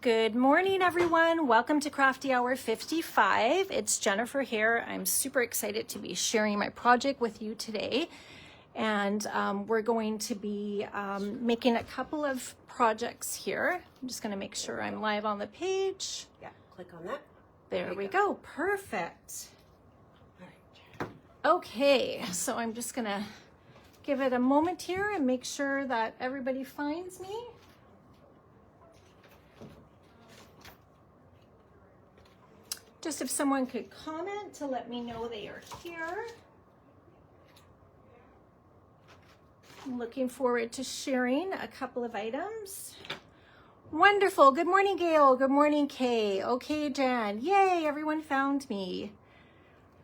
Good morning, everyone. Welcome to Crafty Hour 55. It's Jennifer here. I'm super excited to be sharing my project with you today. And we're going to be making a couple of projects here. I'm just going to make sure I'm live on the page. Yeah, click on that. There we go. Perfect. Okay, so I'm just going to give it a moment here and make sure that everybody finds me. Just if someone could comment to let me know they are here. I'm looking forward to sharing a couple of items. Wonderful. Good morning, Gail. Good morning, Kay. Okay, Jen. Yay, everyone found me.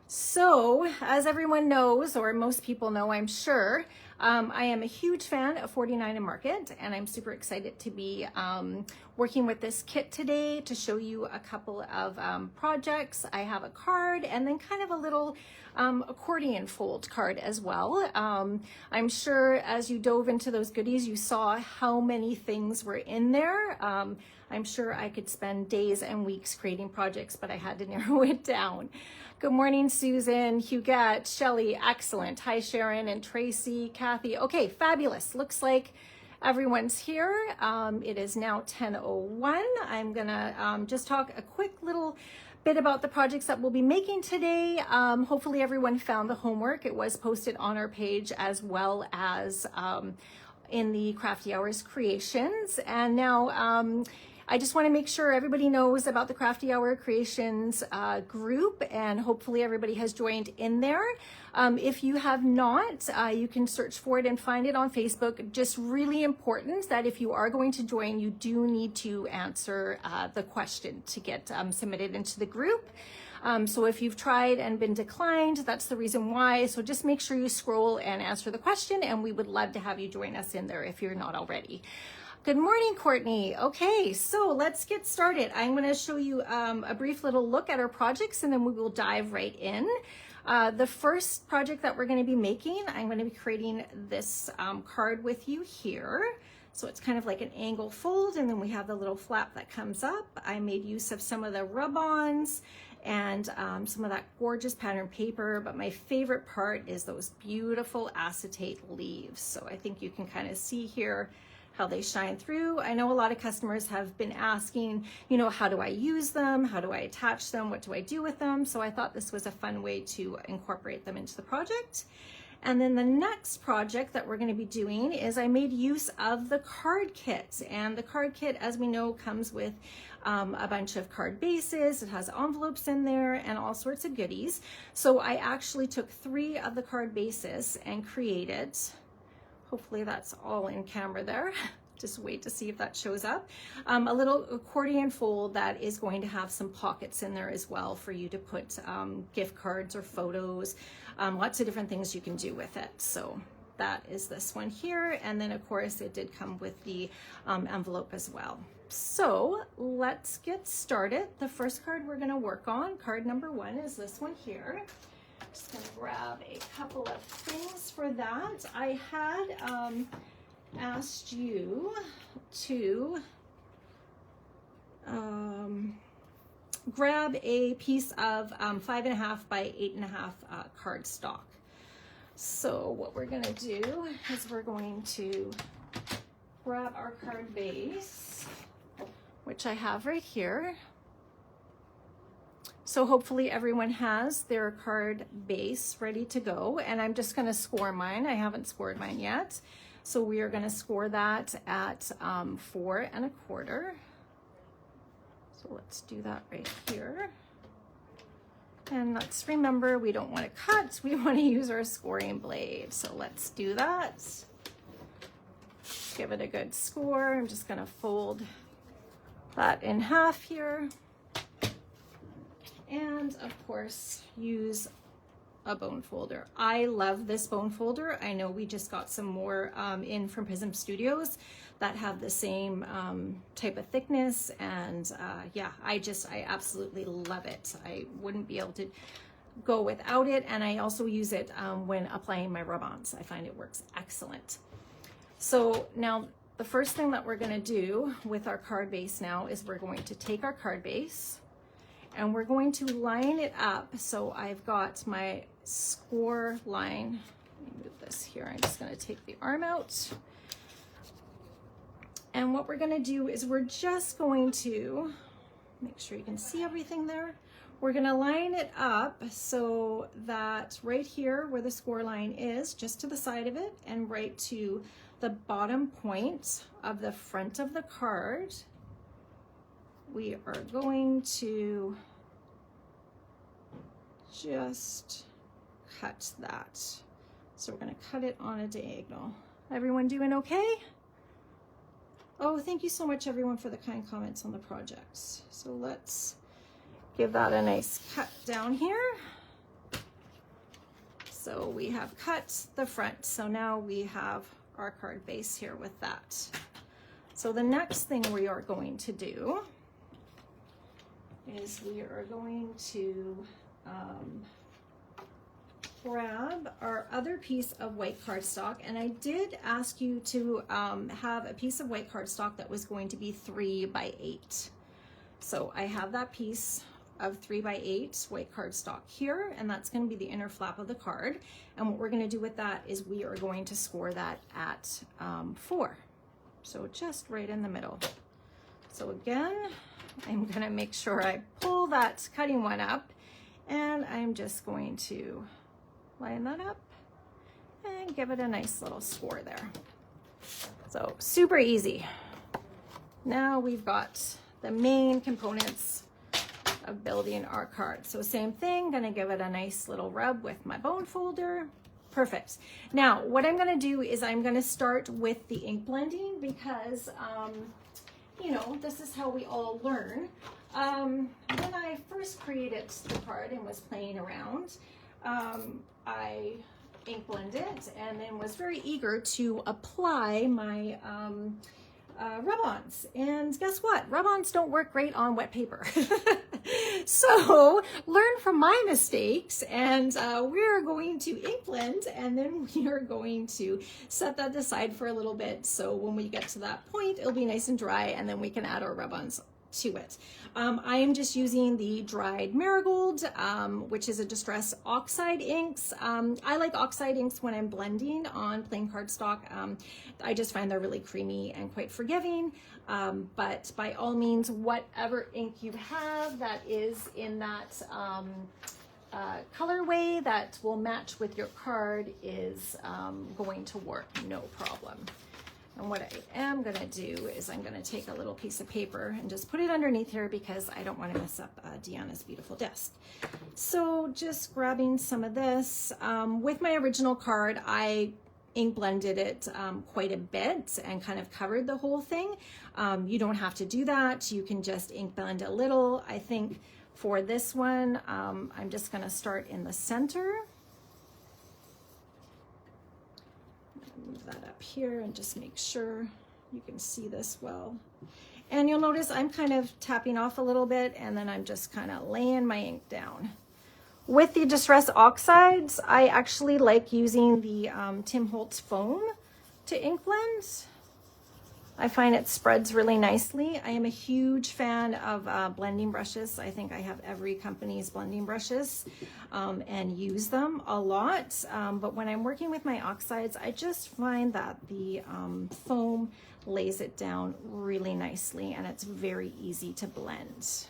So, as everyone knows, or most people know, I'm sure, I am a huge fan of 49 and Market, and I'm super excited to be working with this kit today to show you a couple of projects. I have a card and then kind of a little accordion fold card as well. I'm sure as you dove into those goodies, you saw how many things were in there. I'm sure I could spend days and weeks creating projects, but I had to narrow it down. Good morning, Susan, Huguette, Shelly, excellent. Hi, Sharon and Tracy, Kathy. Okay, fabulous. Looks like everyone's here. It is now 10:01. I'm gonna just talk a quick little bit about the projects that we'll be making today. Hopefully everyone found the homework. It was posted on our page as well as in the Crafty Hours creations. And now I just want to make sure everybody knows about the Crafty Hour Creations group, and hopefully everybody has joined in there. If you have not, you can search for it and find it on Facebook. Just really important that if you are going to join, you do need to answer the question to get submitted into the group. So if you've tried and been declined, that's the reason why. So just make sure you scroll and answer the question, and we would love to have you join us in there if you're not already. Good morning, Courtney. Okay, so let's get started. I'm going to show you a brief little look at our projects, and then we will dive right in. The first project that we're going to be making, I'm going to be creating this card with you here. So it's kind of like an angle fold, and then we have the little flap that comes up. I made use of some of the rub-ons and some of that gorgeous pattern paper, but my favorite part is those beautiful acetate leaves. So I think you can kind of see here how they shine through. I know a lot of customers have been asking, you know, how do I use them? How do I attach them? What do I do with them? So I thought this was a fun way to incorporate them into the project. And then the next project that we're going to be doing is I made use of the card kit. And the card kit, as we know, comes with a bunch of card bases. It has envelopes in there and all sorts of goodies. So I actually took 3 of the card bases and created, hopefully that's all in camera there. Just wait to see if that shows up. A little accordion fold that is going to have some pockets in there as well for you to put gift cards or photos, lots of different things you can do with it. So that is this one here. And then of course it did come with the envelope as well. So let's get started. The first card we're gonna work on, card number 1, is this one here. Just gonna grab a couple of things for that. I had asked you to grab a piece of 5.5 by 8.5 card stock. So what we're gonna do is we're going to grab our card base, which I have right here. So hopefully everyone has their card base ready to go, and I'm just gonna score mine. I haven't scored mine yet. So we are gonna score that at 4 1/4. So let's do that right here. And let's remember, we don't wanna cut, we wanna use our scoring blade. So let's do that. Give it a good score. I'm just gonna fold that in half here. And of course, use a bone folder. I love this bone folder. I know we just got some more in from Prism Studios that have the same type of thickness, and yeah, I absolutely love it. I wouldn't be able to go without it, and I also use it when applying my rub-ons. I find it works excellent. So now the first thing that we're going to do with our card base now is we're going to take our card base and we're going to line it up. So I've got my score line. Let me move this here. I'm just going to take the arm out. And what we're going to do is we're just going to make sure you can see everything there. We're going to line it up so that right here where the score line is, just to the side of it and right to the bottom point of the front of the card, we are going to just cut that. So we're going to cut it on a diagonal. Everyone doing okay? Oh, thank you so much everyone for the kind comments on the projects. So let's give that a nice cut down here. So we have cut the front. So now we have our card base here with that. So the next thing we are going to do is we are going to grab our other piece of white cardstock, and I did ask you to have a piece of white cardstock that was going to be 3 by 8. So I have that piece of 3 by 8 white cardstock here, and that's going to be the inner flap of the card. And what we're going to do with that is we are going to score that at 4. So just right in the middle. So again, I'm going to make sure I pull that cutting one up, and I'm just going to line that up and give it a nice little score there. So super easy. Now we've got the main components of building our card. So same thing, gonna give it a nice little rub with my bone folder. Perfect. Now what I'm gonna do is I'm gonna start with the ink blending because you know, this is how we all learn. When I first created the card and was playing around, I ink blended and then was very eager to apply my rub-ons. And guess what? Rub-ons don't work great on wet paper. So learn from my mistakes, and we're going to ink blend, and then we are going to set that aside for a little bit. So when we get to that point, it'll be nice and dry, and then we can add our rub-ons to it. I am just using the dried marigold, which is a distress oxide inks. I like oxide inks when I'm blending on plain cardstock. I just find they're really creamy and quite forgiving. But by all means, whatever ink you have that is in that colorway that will match with your card is going to work, no problem. And what I am gonna do is I'm gonna take a little piece of paper and just put it underneath here because I don't wanna mess up Deanna's beautiful desk. So just grabbing some of this. With my original card, I ink blended it quite a bit and kind of covered the whole thing. You don't have to do that. You can just ink blend a little. I think for this one, I'm just gonna start in the center. Move that up here and just make sure you can see this well. And you'll notice I'm kind of tapping off a little bit, and then I'm just kind of laying my ink down. With the Distress Oxides, I actually like using the Tim Holtz foam to ink blend. I find it spreads really nicely. I am a huge fan of blending brushes. I think I have every company's blending brushes and use them a lot. But when I'm working with my oxides, I just find that the foam lays it down really nicely, and it's very easy to blend.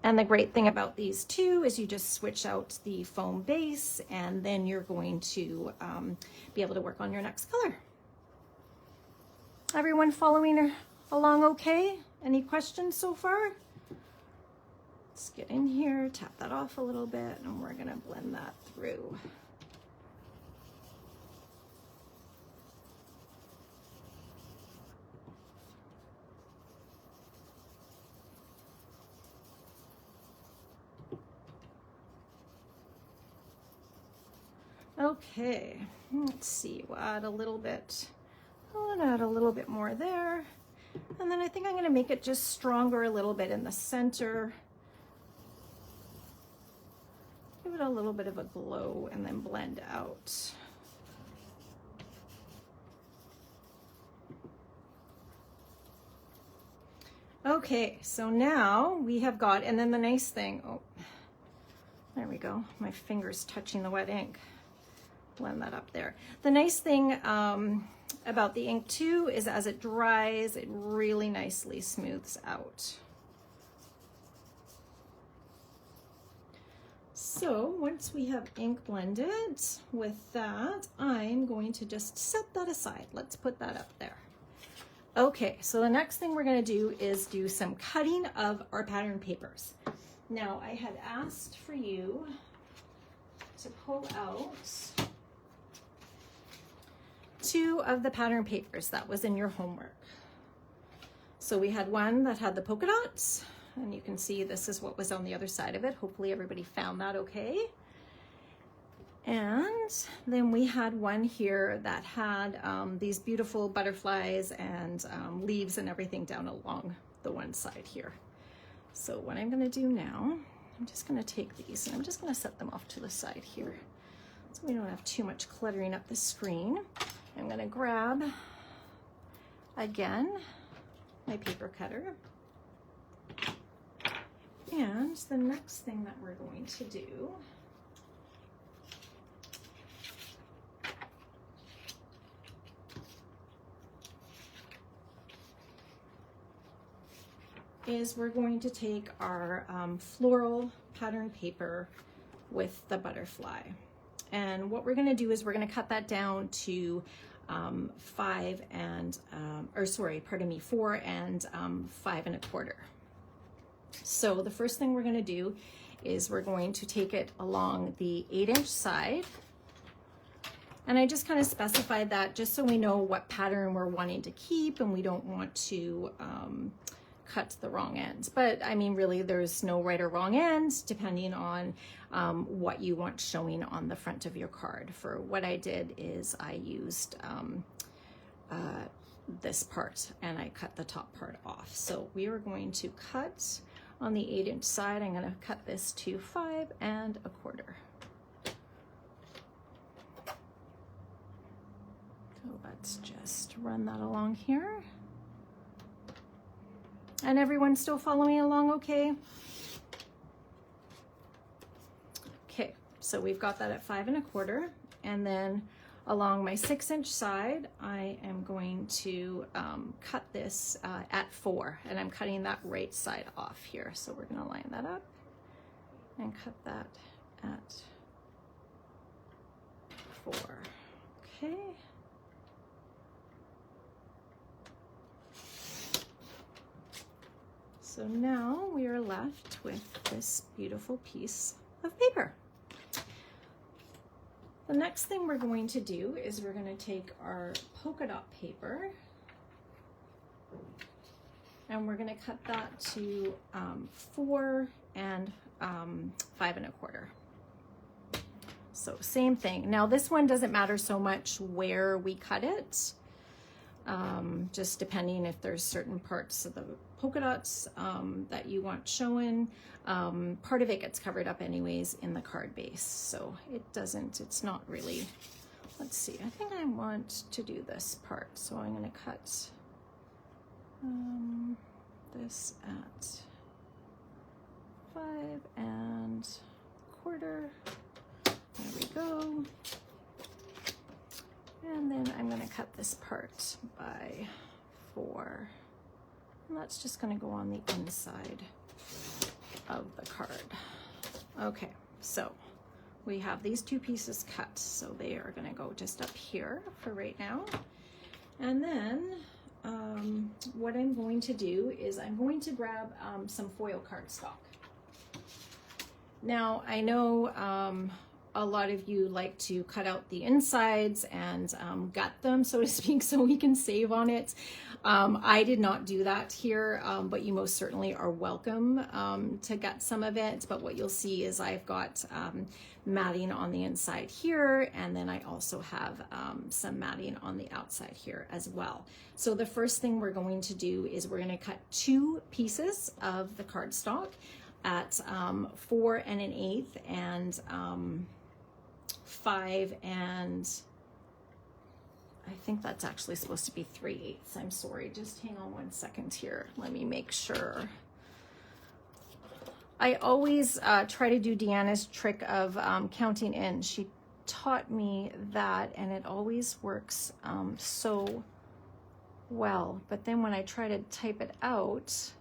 And the great thing about these two is you just switch out the foam base, and then you're going to be able to work on your next color. Everyone following along okay? Any questions so far? Let's get in here, tap that off a little bit, and we're gonna blend that through. Okay, let's see, we'll add a little bit. I'll add a little bit more there. And then I think I'm gonna make it just stronger a little bit in the center. Give it a little bit of a glow and then blend out. Okay, so now we have got, and then the nice thing, oh, there we go. My finger's touching the wet ink. Blend that up there. The nice thing about the ink too is as it dries, it really nicely smooths out. So once we have ink blended with that, I'm going to just set that aside. Let's put that up there. Okay, so the next thing we're going to do is do some cutting of our pattern papers. Now, I had asked for you to pull out 2 of the pattern papers that was in your homework. So we had one that had the polka dots, and you can see this is what was on the other side of it. Hopefully everybody found that okay. And then we had one here that had these beautiful butterflies and leaves and everything down along the one side here. So what I'm going to do now, I'm just going to take these and I'm just going to set them off to the side here so we don't have too much cluttering up the screen. I'm going to grab, again, my paper cutter. And the next thing that we're going to do is we're going to take our floral pattern paper with the butterfly. And what we're going to do is we're going to cut that down to 4 and 5 1/4. So the first thing we're going to do is we're going to take it along the 8-inch side. And I just kind of specified that just so we know what pattern we're wanting to keep and we don't want to cut the wrong ends. But I mean, really, there's no right or wrong ends depending on what you want showing on the front of your card. For what I did is I used this part and I cut the top part off. So we are going to cut on the 8-inch side. I'm going to cut this to 5 1/4. So let's just run that along here. And everyone's still following along okay? Okay, so we've got that at 5 1/4, and then along my 6-inch side, I am going to cut this at 4, and I'm cutting that right side off here. So we're gonna line that up and cut that at 4, okay? So now we are left with this beautiful piece of paper. The next thing we're going to do is we're going to take our polka dot paper and we're going to cut that to 4 and 5 1/4. So same thing. Now this one doesn't matter so much where we cut it, just depending if there's certain parts of the polka dots that you want showing. Part of it gets covered up anyways in the card base, so it's not really, let's see, I think I want to do this part, so I'm going to cut this at 5 1/4. There we go. And then I'm going to cut this part by 4. And that's just going to go on the inside of the card. Okay, so we have these 2 pieces cut, so they are going to go just up here for right now. And then what I'm going to do is I'm going to grab some foil cardstock. Now I know a lot of you like to cut out the insides and gut them, so to speak, so we can save on it. I did not do that here, but you most certainly are welcome to gut some of it. But what you'll see is I've got matting on the inside here, and then I also have some matting on the outside here as well. So the first thing we're going to do is we're going to cut 2 pieces of the cardstock at 4 1/8 and 5 I think that's actually supposed to be 3/8. I'm sorry, just hang on one second here. Let me make sure. I always try to do Deanna's trick of counting in. She taught me that, and it always works so well. But then when I try to type it out,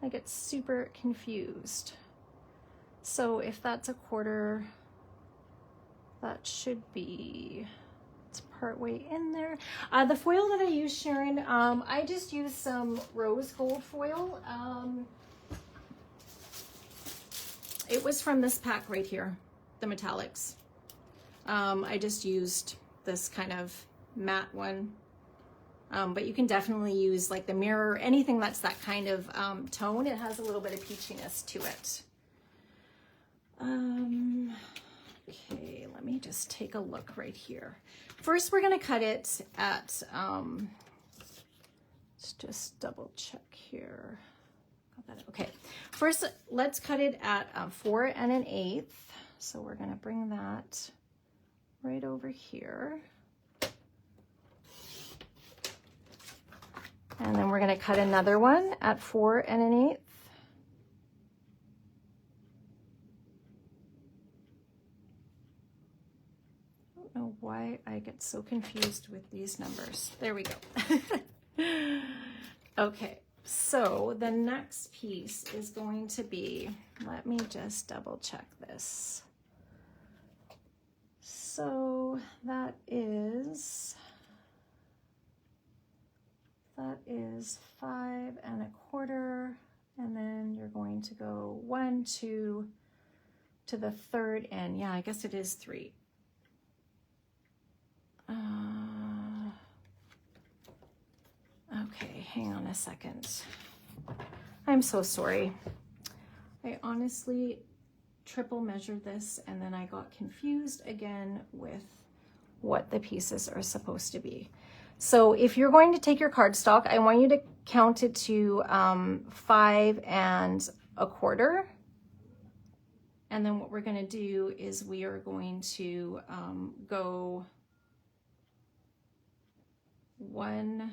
I get super confused. So if that's 1/4, that should be, it's partway in there. The foil that I use, Sharon, I just use some rose gold foil. It was from this pack right here, the metallics. I just used this kind of matte one. But you can definitely use like the mirror, anything that's that kind of tone. It has a little bit of peachiness to it. Okay, let me just take a look right here. First, we're going to cut it at, let's just double check here. Okay, first let's cut it at 4 1/8. So we're going to bring that right over here. And then we're going to cut another one at 4 1/8. I don't know why I get so confused with these numbers. There we go. Okay, so the next piece is going to be, let me just double check this. So that is 5 1/4, and then you're going to go 1, 2 to the 3rd end. Yeah, I guess it is 3. Okay, hang on a second. I'm so sorry. I honestly triple measured this and then I got confused again with what the pieces are supposed to be. So if you're going to take your cardstock, I want you to count it to 5 1/4. And then what we're going to do is we are going to go 1,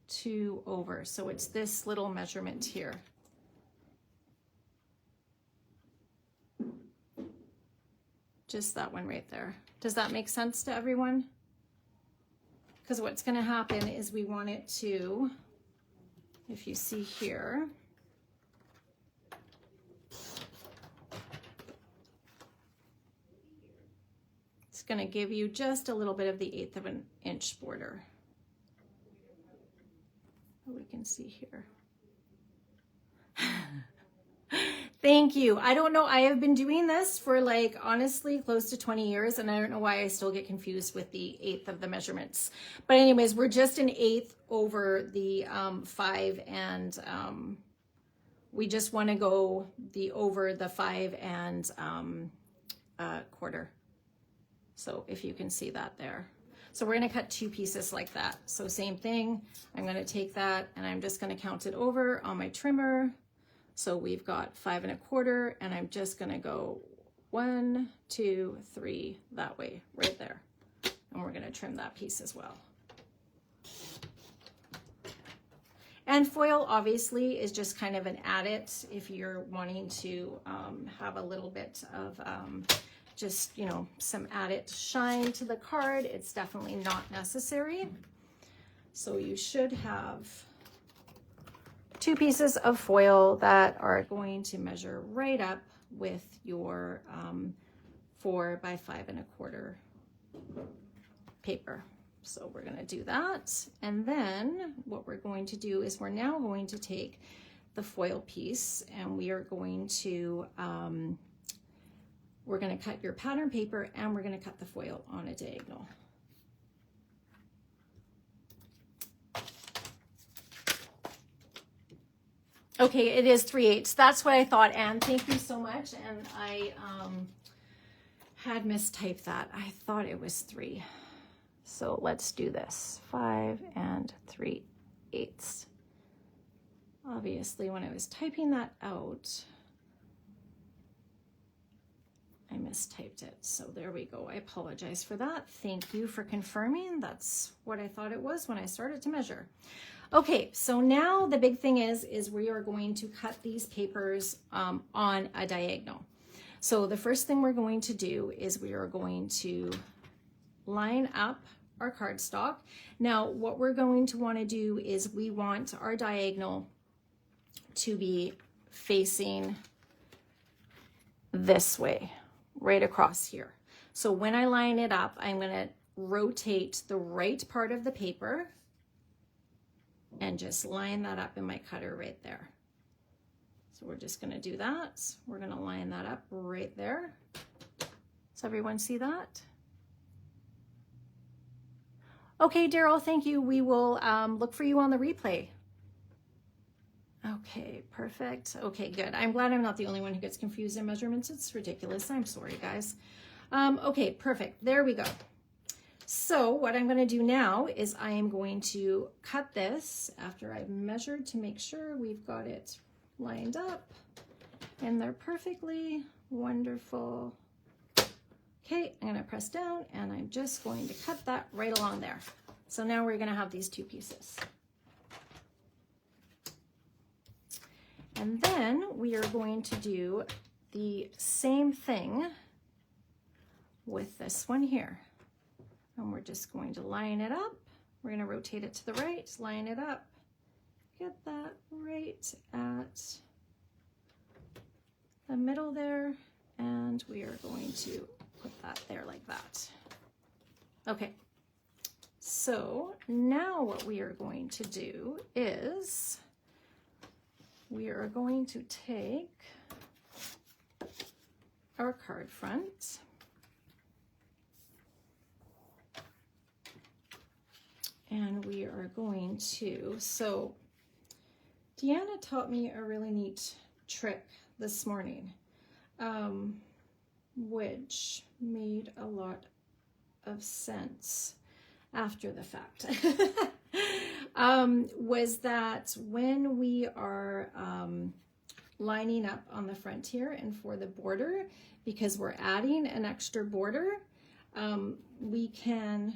2 over. So it's this little measurement here. Just that one right there. Does that make sense to everyone? Because what's going to happen is we want it to, if you see here, it's going to give you just a little bit of the 1/8 of an inch border. We can see here. Thank you. I don't know. I have been doing this for like, honestly, close to 20 years, and I don't know why I still get confused with the 1/8 of the measurements. But anyways, we're just an 1/8 over the 5, and we just want to go over the 5 1/4. So if you can see that there. So we're going to cut 2 pieces like that. So same thing. I'm going to take that and I'm just going to count it over on my trimmer. So we've got 5 1/4, and I'm just going to go 1, 2, 3 that way, right there. And we're going to trim that piece as well. And foil obviously is just kind of an added if you're wanting to have a little bit of just, you know, some added shine to the card. It's definitely not necessary. So you should have 2 pieces of foil that are going to measure right up with your 4 by 5 1/4 paper. So we're going to do that. And then what we're going to do is we're now going to take the foil piece and we are going to cut your pattern paper and we're going to cut the foil on a diagonal. Okay, it is 3/8. That's what I thought, Anne. Thank you so much. And I had mistyped that. I thought it was 3. So let's do this. 5 3/8. Obviously, when I was typing that out, I I mistyped it. So there we go. I apologize for that. Thank you for confirming. That's what I thought it was when I started to measure. Okay, so now the big thing is we are going to cut these papers on a diagonal. So the first thing we're going to do is we are going to line up our cardstock. Now, what we're going to want to do is we want our diagonal to be facing this way, right across here. So when I line it up, I'm going to rotate the right part of the paper and just line that up in my cutter right there. So we're just going to do that. We're going to line that up right there. Does everyone see that? Okay, Daryl, thank you. We will look for you on the replay. Okay, perfect. Okay, good. I'm glad I'm not the only one who gets confused in measurements. It's ridiculous. I'm sorry, guys. Okay, perfect. There we go. So what I'm going to do now is I am going to cut this after I've measured to make sure we've got it lined up and they're perfectly wonderful. Okay, I'm going to press down and I'm just going to cut that right along there. So now we're going to have these two pieces. And then we are going to do the same thing with this one here. And we're just going to line it up. We're going to rotate it to the right, line it up, get that right at the middle there, and we are going to put that there like that. Okay, so now what we are going to do is we are going to take our card front and we are going to, so Deanna taught me a really neat trick this morning, which made a lot of sense after the fact. Was that when we are lining up on the front here and for the border, because we're adding an extra border, we can,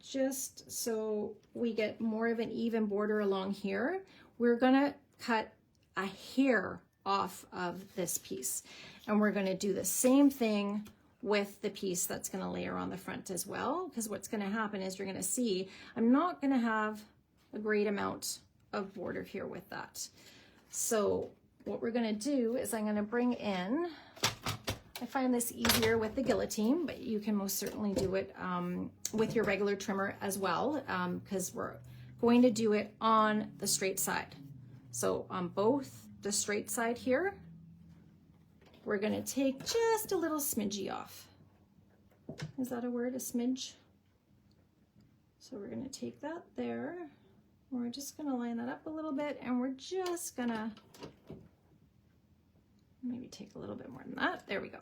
just so we get more of an even border along here, we're gonna cut a hair off of this piece. And we're gonna do the same thing with the piece that's gonna layer on the front as well, because what's gonna happen is you're gonna see, I'm not gonna have a great amount of border here with that. So what we're gonna do is I'm gonna bring in, I find this easier with the guillotine, but you can most certainly do it with your regular trimmer as well, because we're going to do it on the straight side. So on both the straight side here, we're gonna take just a little smidgy off. Is that a word, a smidge? So we're gonna take that there. We're just gonna line that up a little bit and we're just gonna maybe take a little bit more than that. There we go.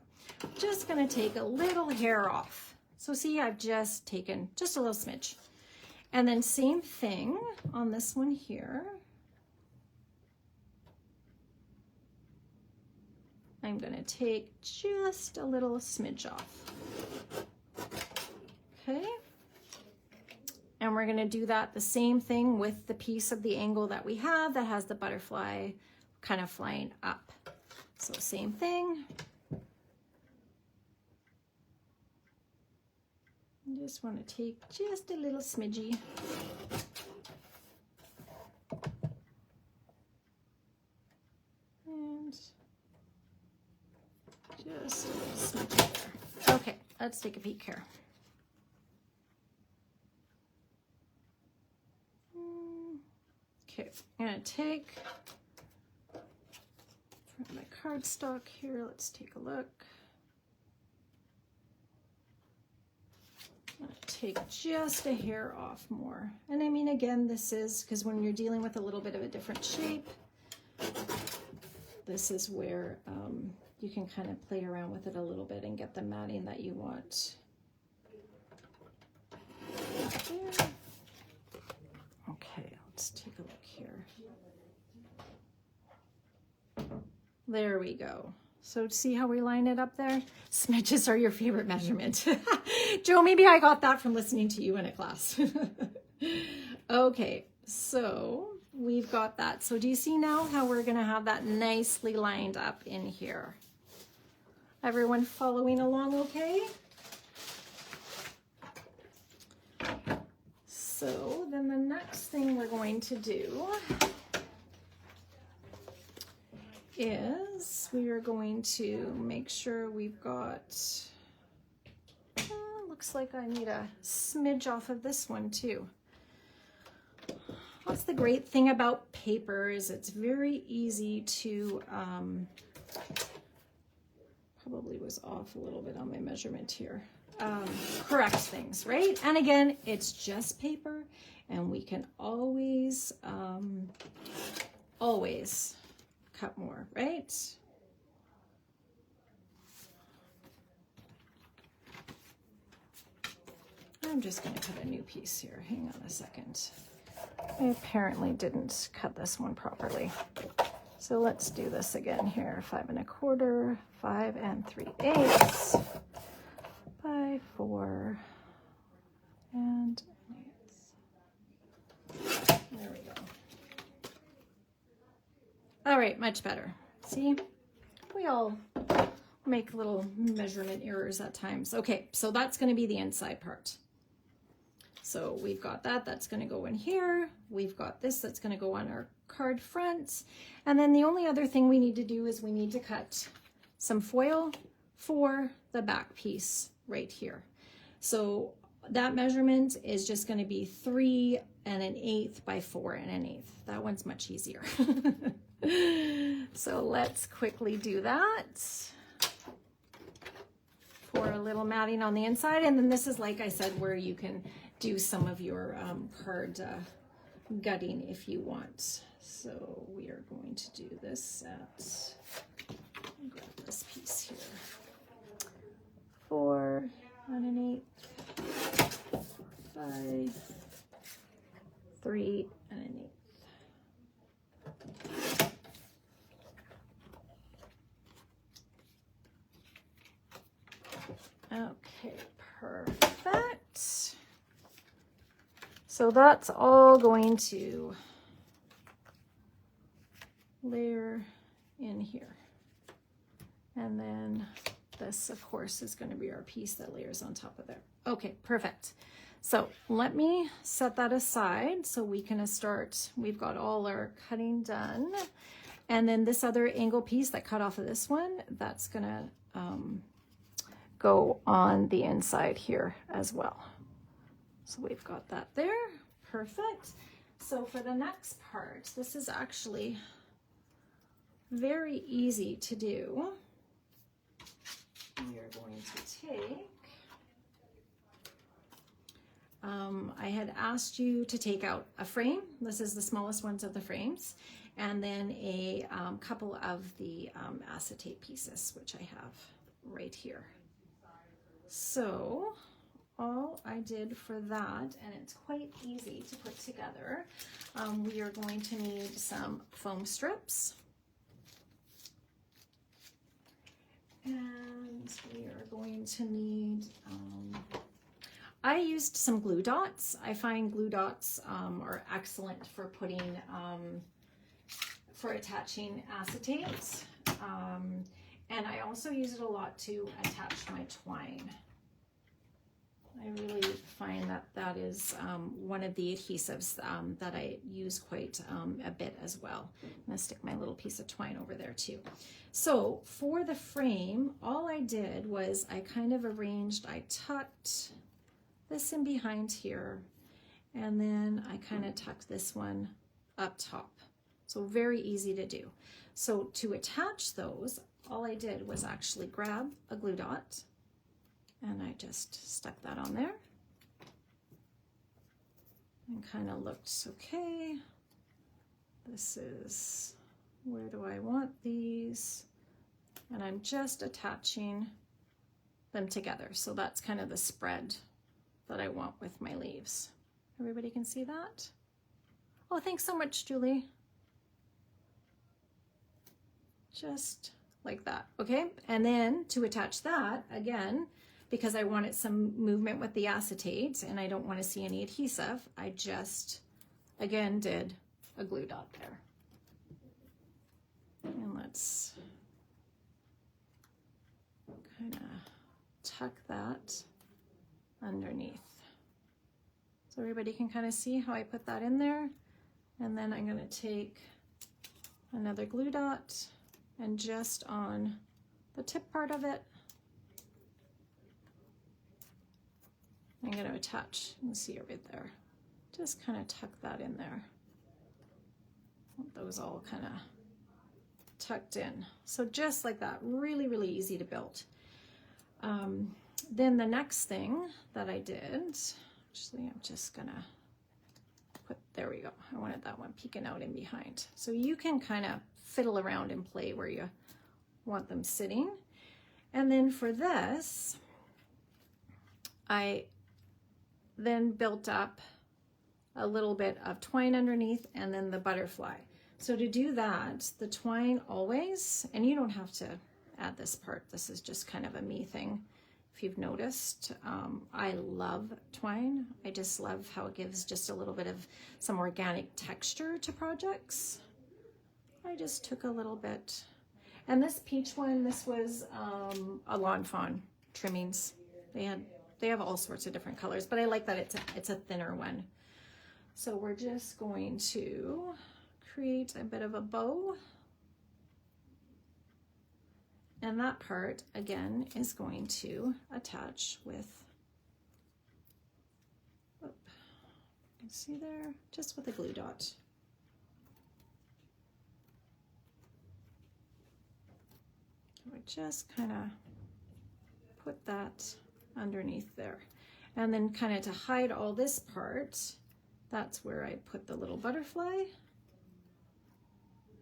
Just gonna take a little hair off. So see, I've just taken just a little smidge. And then same thing on this one here. I'm gonna take just a little smidge off. Okay. And we're gonna do that the same thing with the piece of the angle that we have that has the butterfly kind of flying up. So same thing. I just want to take just a little smidgy. And just a little smidgy there. Okay, let's take a peek here. Okay, I'm going to take my cardstock here. Let's take a look. I'm going to take just a hair off more. And I mean, again, this is because when you're dealing with a little bit of a different shape, this is where you can kind of play around with it a little bit and get the matting that you want. There. Okay, let's take a look here. There we go. So see how we line it up there? Smidges are your favorite measurement. Joe, maybe I got that from listening to you in a class. Okay, so we've got that. So do you see now how we're gonna have that nicely lined up in here? Everyone following along okay? So then the next thing we're going to do is we are going to make sure we've got, looks like I need a smidge off of this one too. That's the great thing about paper is it's very easy to, probably was off a little bit on my measurement here, correct things, right? And again, it's just paper and we can always, always cut more, right? I'm just going to cut a new piece here. Hang on a second. I apparently didn't cut this one properly. So let's do this again here. 5 1/4, 5 3/8 by 4 1/8. There we go. All right, much better. See, we all make little measurement errors at times. Okay, so that's going to be the inside part. So we've got that, that's going to go in here. We've got this, that's going to go on our card front. And then the only other thing we need to do is we need to cut some foil for the back piece right here. So that measurement is just going to be 3 1/8 by 4 1/8. That one's much easier. So let's quickly do that. Pour a little matting on the inside, and then this is, like I said, where you can do some of your card gutting if you want. So we are going to do this at, grab this piece here, 4 1/8 by 3 1/8. Okay, perfect. So that's all going to layer in here. And then this, of course, is going to be our piece that layers on top of there. Okay, perfect. So let me set that aside so we can start. We've got all our cutting done. And then this other angle piece that cut off of this one, that's going to go on the inside here as well. So we've got that there. Perfect. So for the next part, this is actually very easy to do. We are going to take, I had asked you to take out a frame. This is the smallest ones of the frames. And then a couple of the acetate pieces, which I have right here. So all I did for that, and it's quite easy to put together, we are going to need some foam strips. And we are going to need, I used some glue dots. I find glue dots are excellent for putting, for attaching acetate. And I also use it a lot to attach my twine. I really find that that is one of the adhesives that I use quite a bit as well. I'm gonna stick my little piece of twine over there too. So for the frame, all I did was I kind of arranged, I tucked this in behind here, and then I kind of tucked this one up top. So very easy to do. So to attach those, all I did was actually grab a glue dot, and I just stuck that on there and kind of looked okay. This is, where do I want these? And I'm just attaching them together. So that's kind of the spread that I want with my leaves. Everybody can see that? Oh, thanks so much, Julie. Just like that, okay? And then to attach that, again, because I wanted some movement with the acetate and I don't want to see any adhesive, I just, again, did a glue dot there. And let's kind of tuck that underneath. So everybody can kind of see how I put that in there. And then I'm going to take another glue dot and just on the tip part of it, I'm going to attach, you can see it right there. Just kind of tuck that in there. Those all kind of tucked in. So just like that, really, really easy to build. Then the next thing that I did, actually I'm just gonna put, there we go. I wanted that one peeking out in behind. So you can kind of fiddle around and play where you want them sitting. And then for this, I then built up a little bit of twine underneath and then the butterfly. So to do that, the twine always, and you don't have to add this part, this is just kind of a me thing. If you've noticed, I love twine. I just love how it gives just a little bit of some organic texture to projects. I just took a little bit. And this peach one, this was a lawn fawn trimmings. They have all sorts of different colors, but I like that it's a thinner one. So we're just going to create a bit of a bow. And that part, again, is going to attach with, you can see there, just with a glue dot. We just kind of put that underneath there. And then kind of to hide all this part, that's where I put the little butterfly.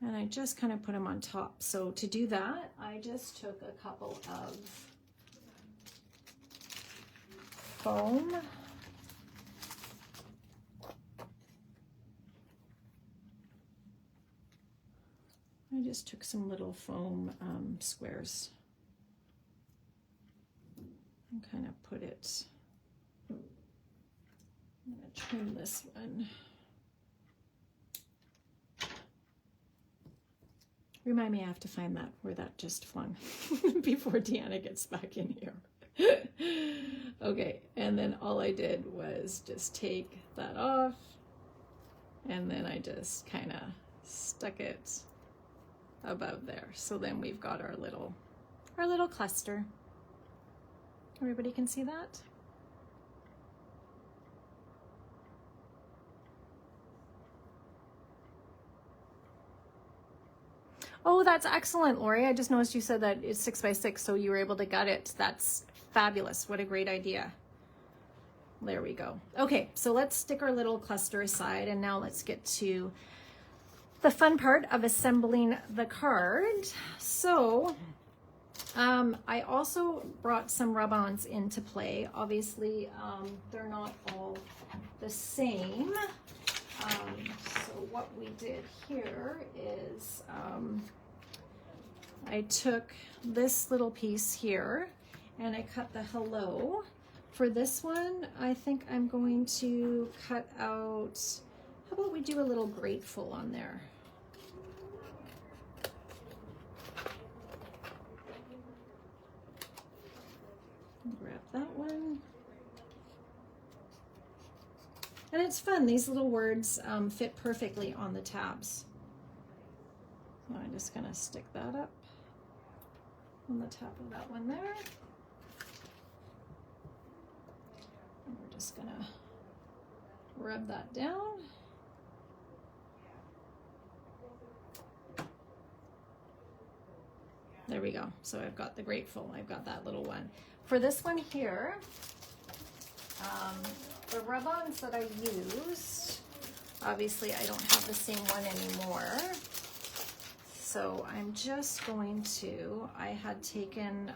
And I just kind of put them on top. So to do that, I just took a couple of foam. I just took some little foam squares and kind of put it, I'm gonna trim this one. Remind me, I have to find that where that just flung before Deanna gets back in here. Okay, and then all I did was just take that off, and then I just kind of stuck it above there. So then we've got our little cluster. Everybody can see that? Oh, that's excellent, Lori. I just noticed you said that it's 6 by 6, so you were able to gut it. That's fabulous. What a great idea. There we go. Okay, so let's stick our little cluster aside, and now let's get to the fun part of assembling the card. So I also brought some rub-ons into play. Obviously, they're not all the same. So what we did here is I took this little piece here and I cut the hello. For this one, I think I'm going to cut out, how about we do a little grateful on there? Grab that one. And it's fun, these little words fit perfectly on the tabs. So I'm just gonna stick that up on the top of that one there. And we're just gonna rub that down. There we go. So I've got the grateful, I've got that little one. For this one here, the rub-ons that I used, obviously I don't have the same one anymore. So I'm just going to, I had taken,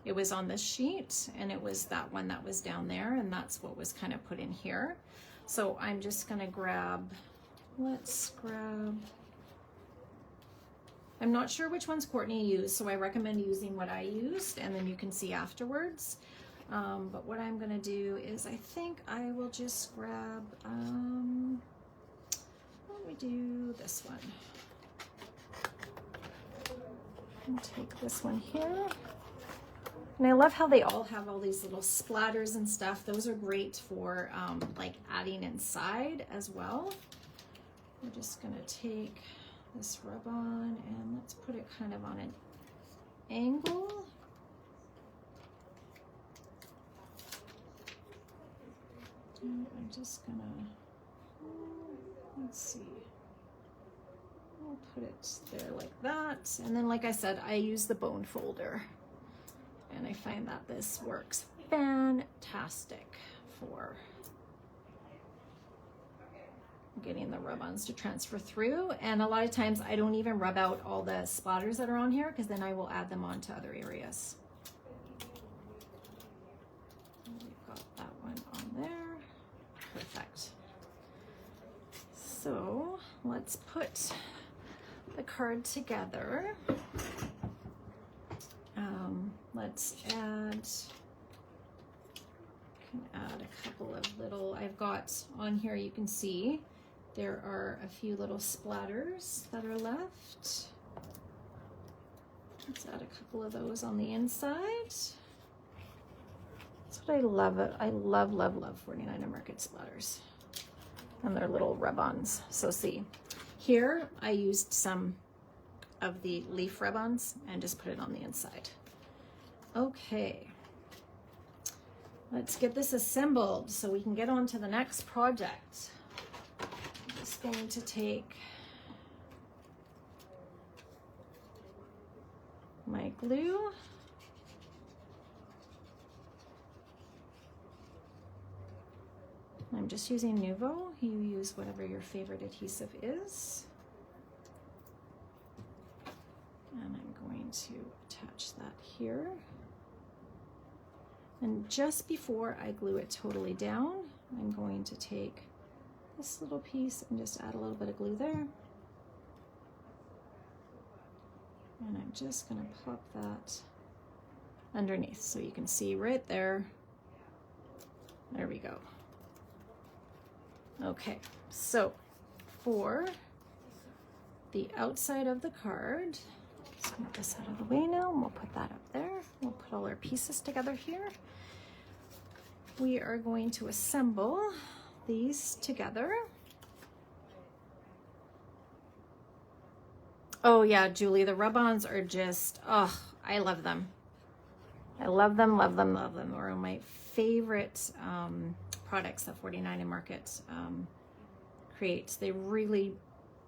it was on this sheet and it was that one that was down there and that's what was kind of put in here. So I'm just gonna grab, let's grab I'm not sure which ones Courtney used, so I recommend using what I used, and then you can see afterwards. But what I'm gonna do is I think I will just grab, let me do this one. I'll take this one here. And I love how they all have all these little splatters and stuff. Those are great for like adding inside as well. We're just gonna take this rub-on and let's put it kind of on an angle. And I'm just gonna, let's see, I'll put it there like that. And then like I said, I use the bone folder and I find that this works fantastic for getting the rub-ons to transfer through. And a lot of times I don't even rub out all the splatters that are on here because then I will add them onto other areas. We've got that one on there. Perfect. So let's put the card together. Let's add, can add a couple of little, I've got on here, you can see there are a few little splatters that are left. Let's add a couple of those on the inside. That's what I love. I love, love, love 49er Market splatters and their little rub-ons. So see, here I used some of the leaf rub-ons and just put it on the inside. Okay, let's get this assembled so we can get on to the next project. I'm just going to take my glue. I'm just using Nuvo. You use whatever your favorite adhesive is. And I'm going to attach that here. And just before I glue it totally down, I'm going to take this little piece and just add a little bit of glue there. And I'm just going to pop that underneath so you can see right there. There we go. Okay, so for the outside of the card, let's move this out of the way now, and we'll put that up there. We'll put all our pieces together here. We are going to assemble these together. Oh yeah, Julie, the rub-ons are just, oh, I love them. I love them, love them, love them. They're one of my favorite products that 49er Market creates. They really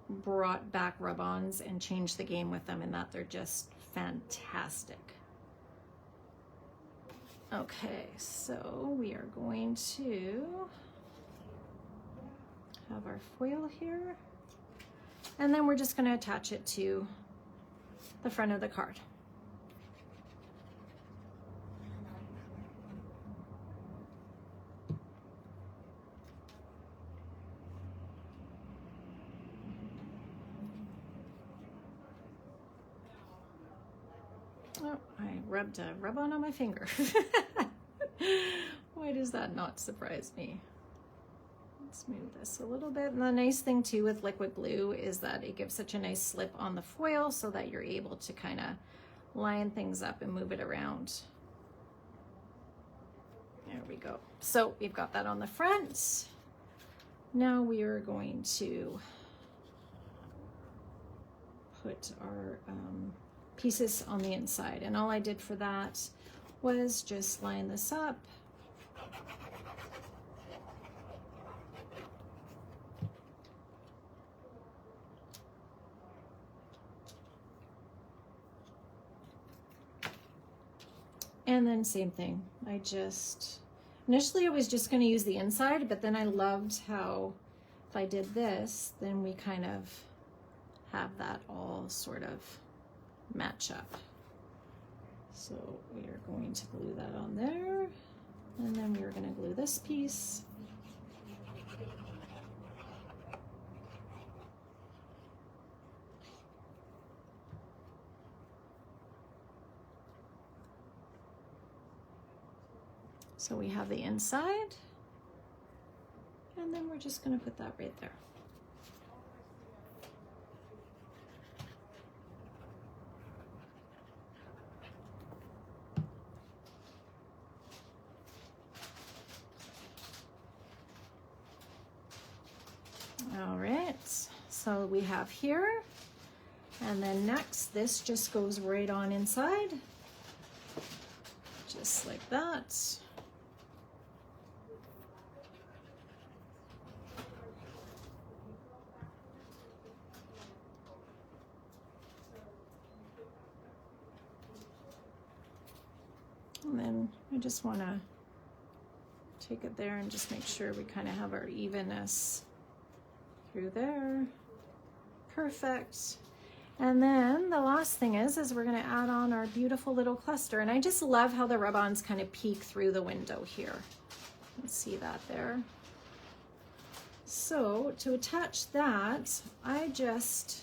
brought back rub-ons and changed the game with them, and that they're just fantastic. Okay, so we are going to have our foil here, and then we're just going to attach it to the front of the card. Oh, I rubbed a rub-on my finger. Why does that not surprise me? Let's move this a little bit. And the nice thing too with liquid glue is that it gives such a nice slip on the foil so that you're able to kind of line things up and move it around. There we go. So we've got that on the front. Now we are going to put our pieces on the inside, and all I did for that was just line this up. And then same thing, initially I was just going to use the inside, but then I loved how if I did this, then we kind of have that all sort of match up. So we are going to glue that on there, and then we are going to glue this piece. So we have the inside, and then we're just going to put that right there. All right, so we have here, and then next, this just goes right on inside, just like that. And then I just want to take it there and just make sure we kind of have our evenness through there. Perfect. And then the last thing is we're going to add on our beautiful little cluster. And I just love how the rub-ons kind of peek through the window here. Let's see that there. So to attach that, I just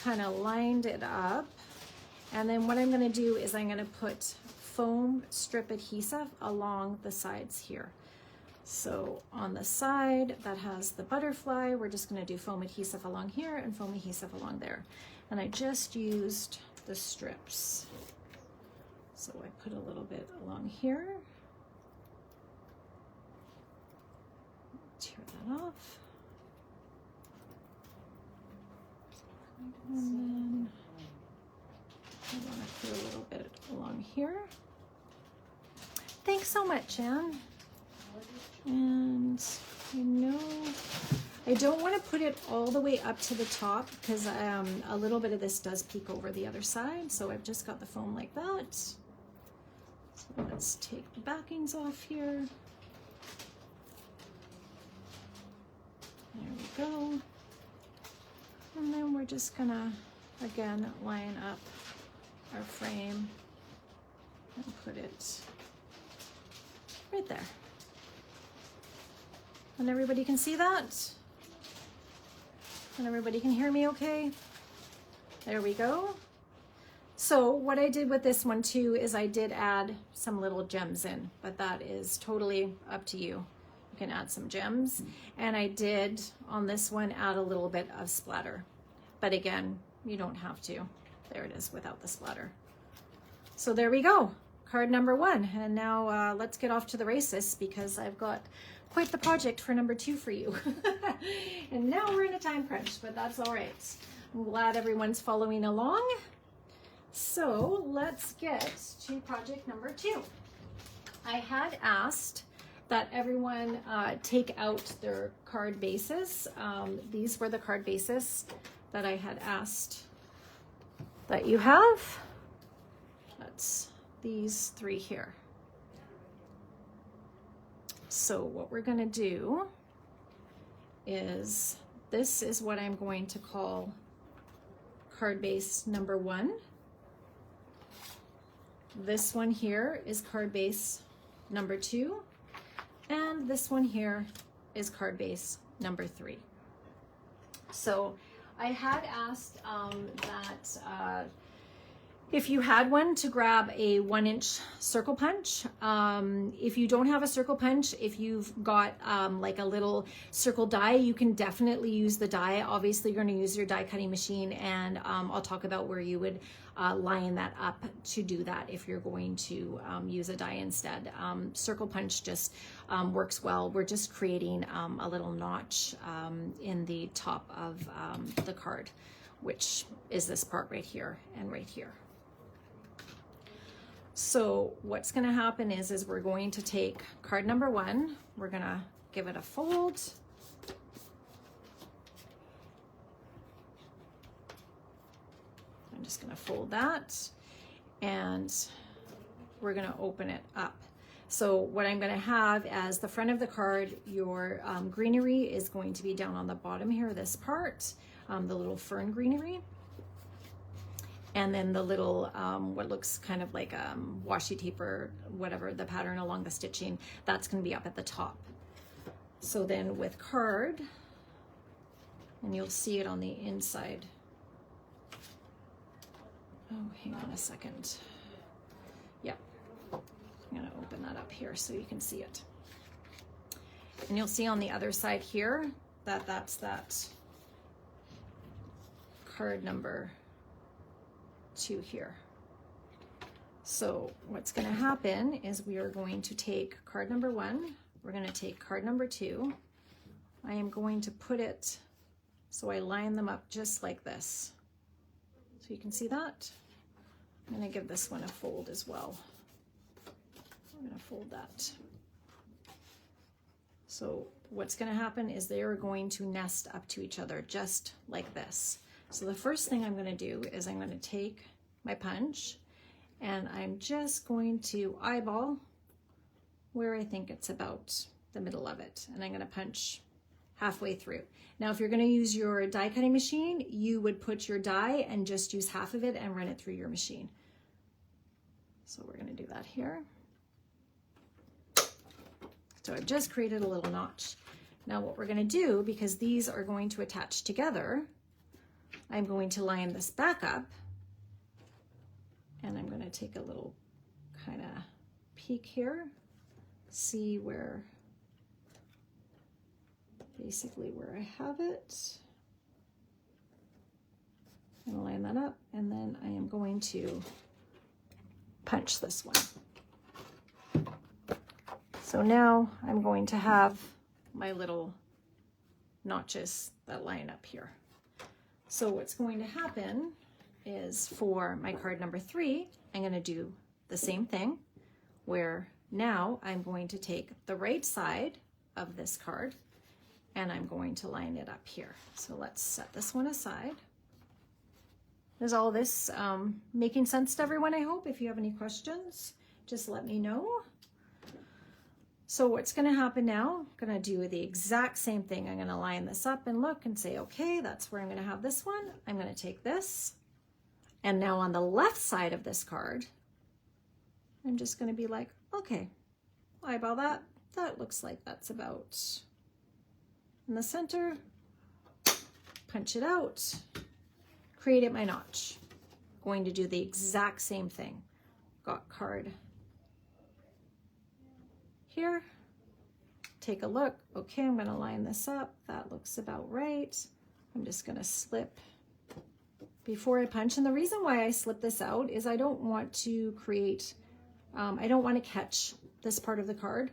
kind of lined it up. And then what I'm going to do is I'm going to put foam strip adhesive along the sides here. So on the side that has the butterfly, we're just going to do foam adhesive along here and foam adhesive along there. And I just used the strips. So I put a little bit along here. Tear that off. And then I want to put a little bit along here. Thanks so much, Jenn. And I don't want to put it all the way up to the top because a little bit of this does peek over the other side. So I've just got the foam like that. So let's take the backings off here. There we go. And then we're just gonna, again, line up our frame and put it right there. And everybody can see that? And everybody can hear me okay? There we go. So what I did with this one too is I did add some little gems in, but that is totally up to you. You can add some gems. And I did on this one add a little bit of splatter. But again, you don't have to. There it is without the splatter. So there we go, card number 1. And now let's get off to the races because I've got quite the project for number 2 for you. And now we're in a time crunch, but that's all right. I'm glad everyone's following along. So let's get to project number 2. I had asked that everyone take out their card bases. These were the card bases that I had asked that you have. That's these 3 here. So what we're going to do is, this is what I'm going to call card base number 1. This one here is card base number 2. And this one here is card base number 3. So I had asked that if you had one to grab a 1-inch circle punch. If you don't have a circle punch, if you've got like a little circle die, you can definitely use the die. Obviously you're going to use your die cutting machine, and I'll talk about where you would line that up to do that if you're going to use a die instead. Circle punch just works well. We're just creating a little notch in the top of the card, which is this part right here and right here. So what's going to happen is we're going to take card number 1, we're going to give it a fold. I'm just going to fold that, and we're going to open it up. So what I'm going to have as the front of the card, your greenery is going to be down on the bottom here, this part, the little fern greenery. And then the little, what looks kind of like washi tape or whatever, the pattern along the stitching, that's going to be up at the top. So then with card, and you'll see it on the inside. Oh, hang on a second. Yep. I'm going to open that up here so you can see it. And you'll see on the other side here that that's that card number 2 here. So what's going to happen is we are going to take card number 1. We're going to take card number 2. I am going to put it so I line them up just like this. So you can see that. I'm going to give this one a fold as well. I'm going to fold that. So what's going to happen is they are going to nest up to each other just like this. So the first thing I'm going to do is I'm going to take my punch and I'm just going to eyeball where I think it's about the middle of it. And I'm going to punch halfway through. Now, if you're going to use your die cutting machine, you would put your die and just use half of it and run it through your machine. So we're going to do that here. So I've just created a little notch. Now what we're going to do, because these are going to attach together, I'm going to line this back up and I'm going to take a little kind of peek here, see where, basically where I have it. I'm going to line that up and then I am going to punch this one. So now I'm going to have my little notches that line up here. So what's going to happen is for my card number 3, I'm going to do the same thing where now I'm going to take the right side of this card and I'm going to line it up here. So let's set this one aside. Is all this making sense to everyone, I hope? If you have any questions, just let me know. So what's going to happen now, I'm going to do the exact same thing. I'm going to line this up and look and say, okay, that's where I'm going to have this one. I'm going to take this. And now on the left side of this card, I'm just going to be like, okay, eyeball that. That looks like that's about in the center. Punch it out. Create my notch. Going to do the exact same thing. Got card here, take a look. Okay, I'm going to line this up. That looks about right. I'm just going to slip before I punch. And the reason why I slip this out is I don't want to create, I don't want to catch this part of the card.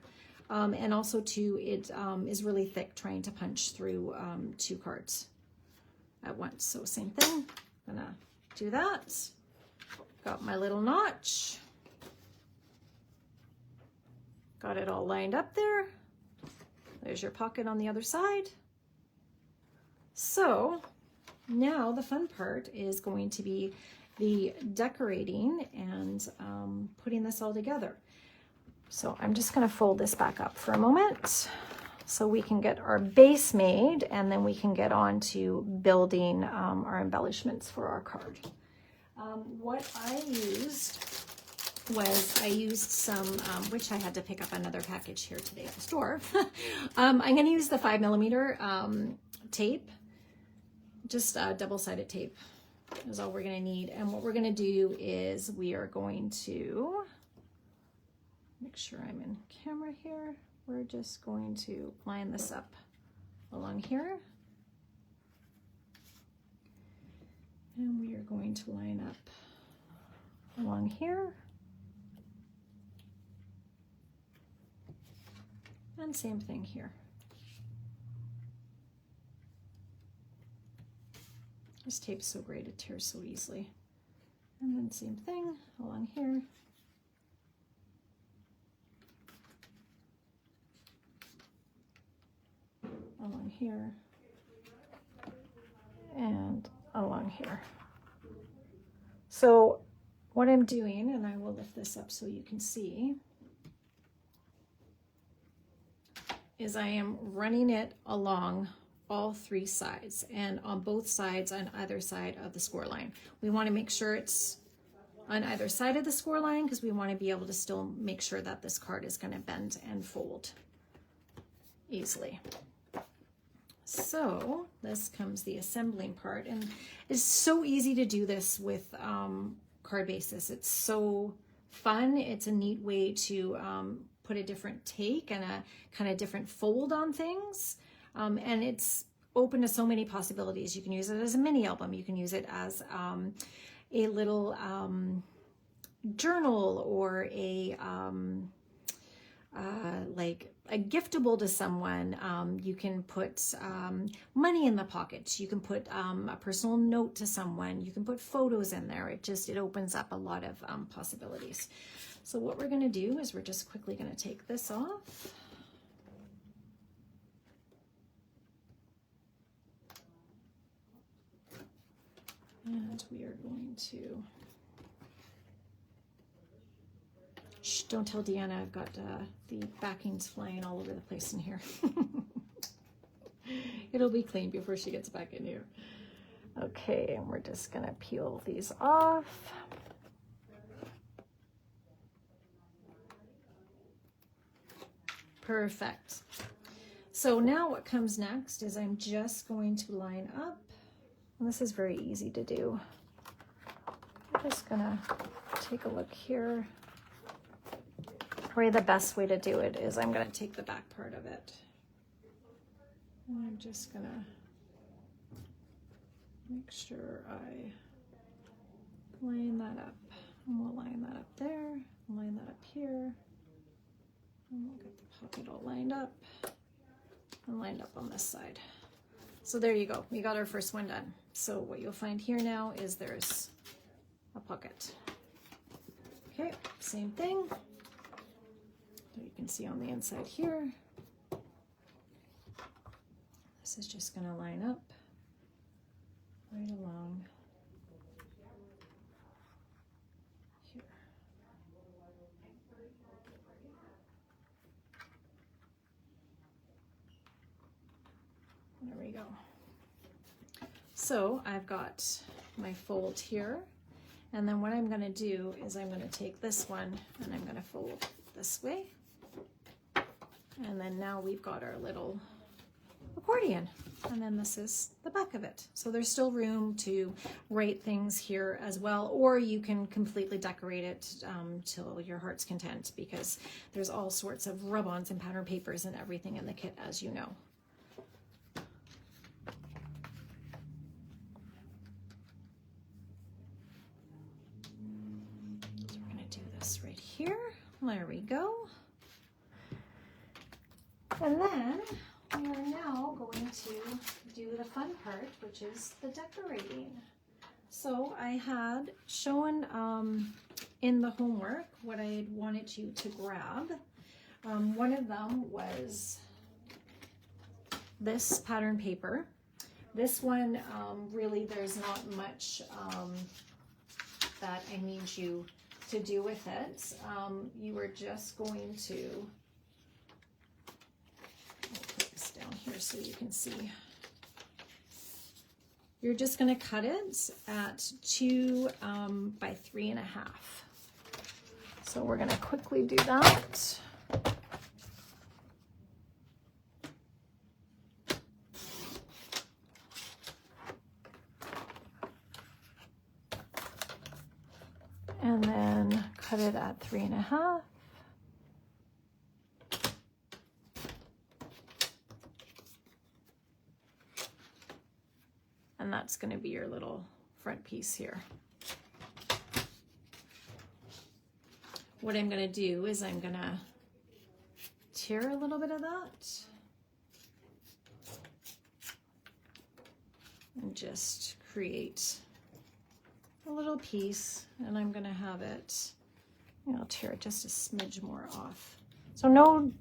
And also too, it is really thick trying to punch through 2 cards at once. So same thing, I'm going to do that. Got my little notch. Got it all lined up there. There's your pocket on the other side. So now the fun part is going to be the decorating and putting this all together. So I'm just going to fold this back up for a moment so we can get our base made and then we can get on to building our embellishments for our card. What I used was I used some, which I had to pick up another package here today at the store. I'm going to use the 5mm tape, just double-sided tape is all we're going to need. And what we're going to do is we are going to make sure I'm in camera here. We're just going to line this up along here. And we are going to line up along here. And same thing here. This tape's so great, it tears so easily. And then same thing along here. Along here. And along here. So what I'm doing, and I will lift this up so you can see, is I am running it along all 3 sides and on both sides on either side of the score line. We want to make sure it's on either side of the score line because we want to be able to still make sure that this card is going to bend and fold easily. So this comes the assembling part, and it's so easy to do this with card bases. It's so fun. It's a neat way to put a different take and a kind of different fold on things. And it's open to so many possibilities. You can use it as a mini album. You can use it as a little journal, or a like a giftable to someone. You can put money in the pocket. You can put a personal note to someone. You can put photos in there. It opens up a lot of possibilities. So what we're going to do is we're just quickly going to take this off. And we are going to, shh, don't tell Deanna I've got the backings flying all over the place in here. It'll be clean before she gets back in here. Okay, and we're just gonna peel these off. Perfect. So now what comes next is I'm just going to line up. And this is very easy to do. I'm just gonna take a look here. Probably the best way to do it is I'm gonna take the back part of it. And I'm just gonna make sure I line that up. And we'll line that up there, line that up here. And we'll get the pocket all lined up and lined up on this side. So there you go, we got our first one done. So what you'll find here now is there's a pocket. Okay, same thing. So you can see on the inside here. This is just gonna line up right along here. There we go. So I've got my fold here, and then what I'm going to do is I'm going to take this one and I'm going to fold this way, and then now we've got our little accordion, and then this is the back of it. So there's still room to write things here as well, or you can completely decorate it till your heart's content, because there's all sorts of rub-ons and pattern papers and everything in the kit, as you know. Here, there we go. And then we are now going to do the fun part, which is the decorating. So I had shown in the homework what I wanted you to grab. One of them was this pattern paper. This one, really there's not much that I need you to do with it. You are just going to, I'll put this down here so you can see. You're just going to cut it at 2 by 3.5. So we're going to quickly do that. And then cut it at 3.5. And that's going to be your little front piece here. What I'm going to do is I'm going to tear a little bit of that and just create a little piece, and I'm going to have it, I'll tear it just a smidge more off. So no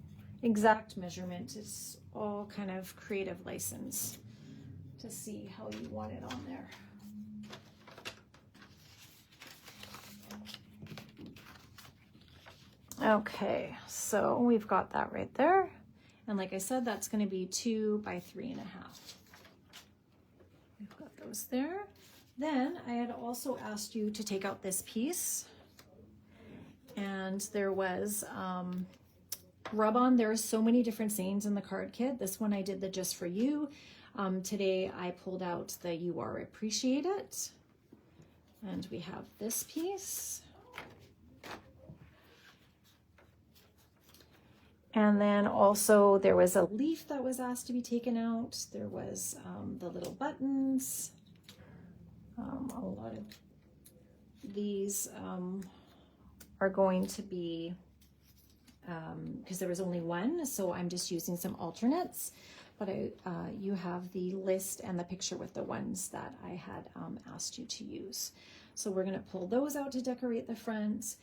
exact measurement, it's all kind of creative license to see how you want it on there. Okay, so we've got that right there. And like I said, that's going to be 2 by 3.5. We've got those there. Then I had also asked you to take out this piece, and there was rub-on. There are so many different sayings in the card kit. This one I did the just for you. Today I pulled out the you are appreciated, and we have this piece. And then also there was a leaf that was asked to be taken out. There was the little buttons. A lot of these are going to be, because there was only one, so I'm just using some alternates. But you have the list and the picture with the ones that I had asked you to use. So we're going to pull those out to decorate the front.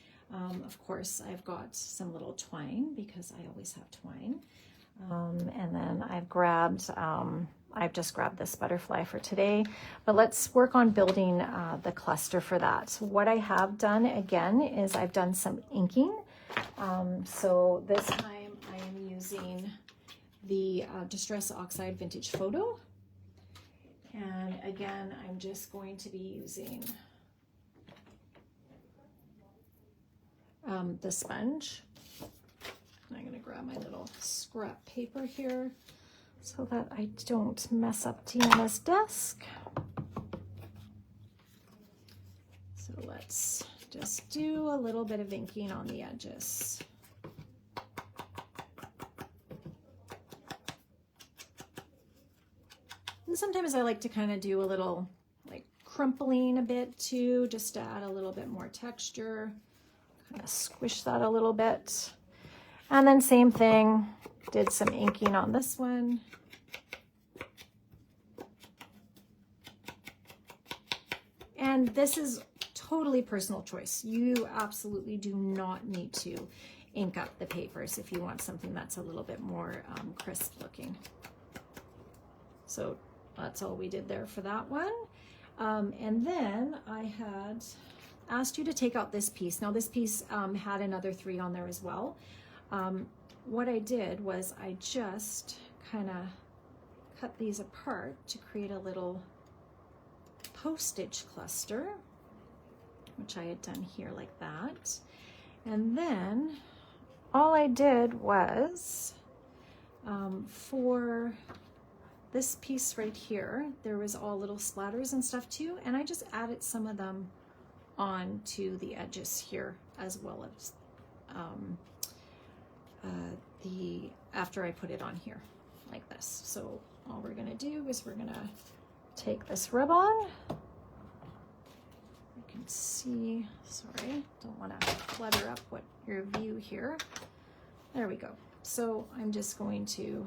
Of course, I've got some little twine because I always have twine. And then I've just grabbed this butterfly for today. But let's work on building the cluster for that. What I have done again is I've done some inking. So this time I am using the Distress Oxide Vintage Photo. And again, I'm just going to be using the sponge. I'm going to grab my little scrap paper here so that I don't mess up Tiana's desk. So let's just do a little bit of inking on the edges. And sometimes I like to kind of do a little like crumpling a bit too, just to add a little bit more texture. Kind of squish that a little bit. And then same thing, did some inking on this one. And this is totally personal choice. You absolutely do not need to ink up the papers if you want something that's a little bit more crisp looking. So that's all we did there for that one. And then I had asked you to take out this piece. Now this piece had another 3 on there as well. What I did was I just kind of cut these apart to create a little postage cluster, which I had done here like that. And then all I did was for this piece right here, there was all little splatters and stuff too, and I just added some of them onto the edges here as well as after I put it on here like this. So all we're gonna do is we're gonna take this rub-on. You can see, sorry, don't want to clutter up what your view here. There we go. So I'm just going to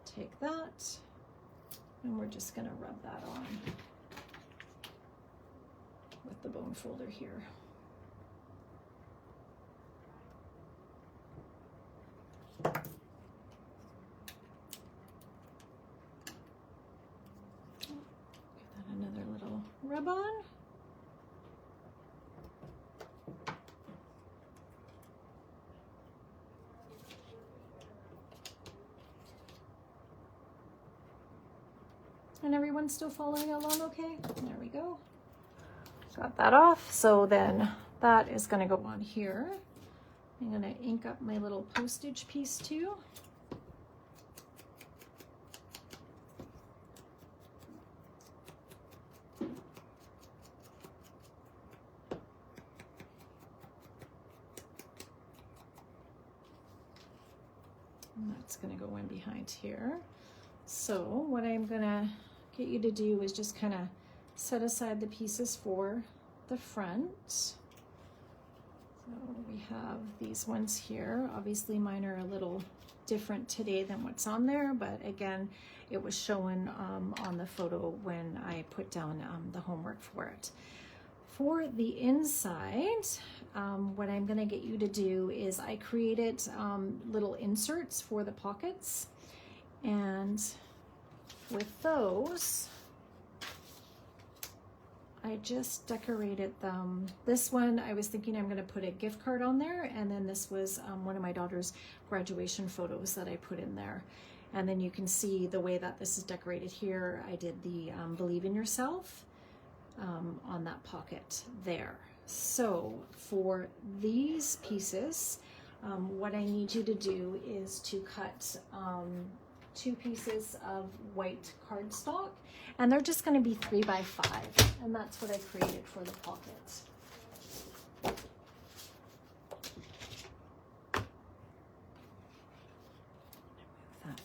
take that and we're just going to rub that on with the bone folder here. Another little rub on. And everyone's still following along okay? There we go. Got that off. So then that is going to go on here. I'm going to ink up my little postage piece too. And that's going to go in behind here. So what I'm going to get you to do is just kind of set aside the pieces for the front. So we have these ones here. Obviously mine are a little different today than what's on there, but again, it was shown on the photo when I put down the homework for it. For the inside, what I'm going to get you to do is I created little inserts for the pockets, and with those I just decorated them. This one I was thinking I'm going to put a gift card on there, and then this was one of my daughter's graduation photos that I put in there. And then you can see the way that this is decorated here. I did the believe in yourself on that pocket there. So for these pieces, what I need you to do is to cut 2 pieces of white cardstock, and they're just going to be 3 by 5, and that's what I created for the pockets.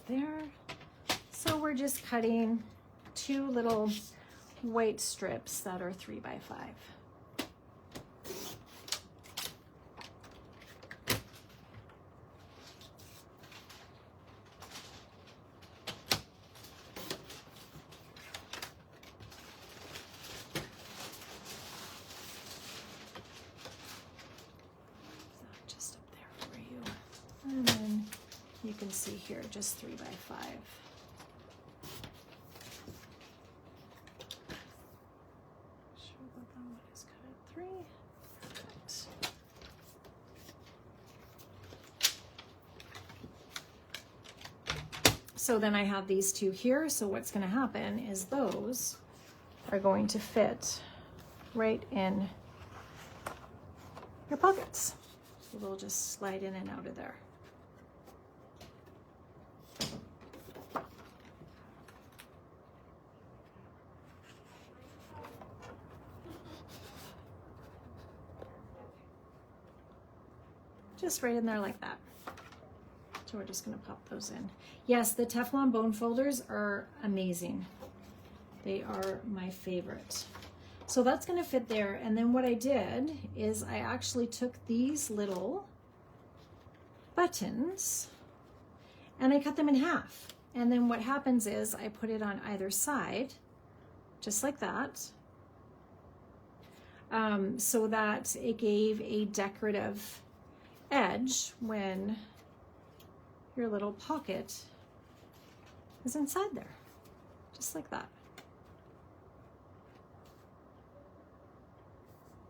there. So we're just cutting 2 little white strips that are 3 by 5. Just up there for you. And then you can see here, just 3 by 5. So then I have these 2 here. So what's going to happen is those are going to fit right in your pockets. So they'll just slide in and out of there. Just right in there like that. So we're just going to pop those in. Yes, the Teflon bone folders are amazing. They are my favorite. So that's going to fit there. And then what I did is I actually took these little buttons and I cut them in half. And then what happens is I put it on either side, just like that, so that it gave a decorative edge when your little pocket is inside there, just like that.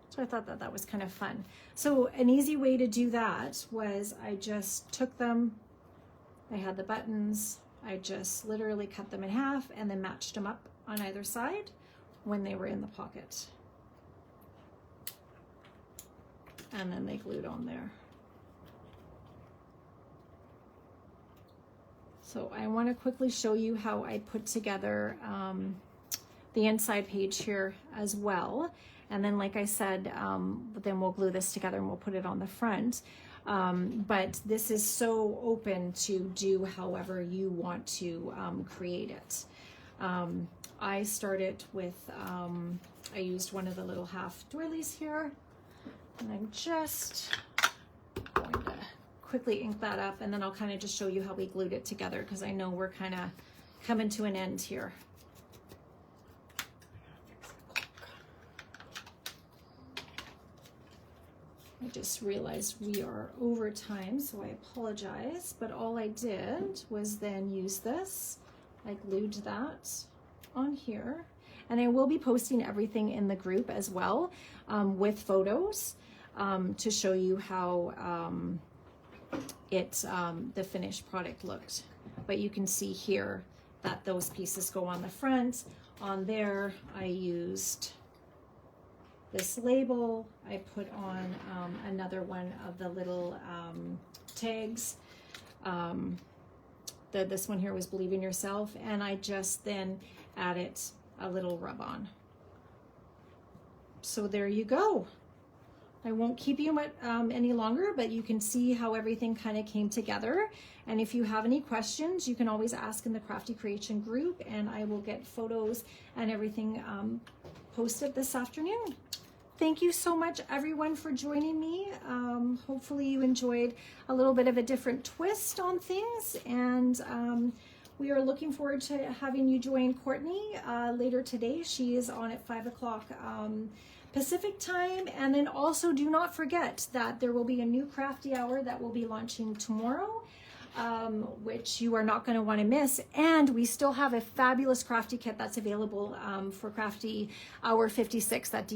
So I thought that that was kind of fun. So an easy way to do that was I just took them, I had the buttons, I just literally cut them in half and then matched them up on either side when they were in the pocket. And then they glued on there. So I want to quickly show you how I put together the inside page here as well. And then, like I said, then we'll glue this together and we'll put it on the front. But this is so open to do however you want to create it. I started with, I used one of the little half doilies here. And I'm just going to quickly ink that up, and then I'll kind of just show you how we glued it together, because I know we're kind of coming to an end here. I just realized we are over time, so I apologize, but all I did was then use this. I glued that on here, and I will be posting everything in the group as well with photos to show you how the finished product looked. But you can see here that those pieces go on the front. On there, I used this label. I put on another one of the little tags. This one here was Believe in Yourself, and I just then added a little rub on. So there you go. I won't keep you any longer, but you can see how everything kind of came together. And if you have any questions, you can always ask in the Crafty Creation group, and I will get photos and everything posted this afternoon. Thank you so much, everyone, for joining me. Hopefully you enjoyed a little bit of a different twist on things, and we are looking forward to having you join Courtney later today. She is on at 5 o'clock Pacific time. And then also do not forget that there will be a new Crafty Hour that will be launching tomorrow, which you are not going to want to miss. And we still have a fabulous crafty kit that's available for Crafty Hour 56 that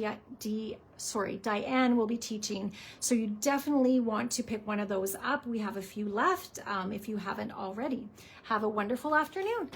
Diane will be teaching. So you definitely want to pick one of those up. We have a few left if you haven't already. Have a wonderful afternoon.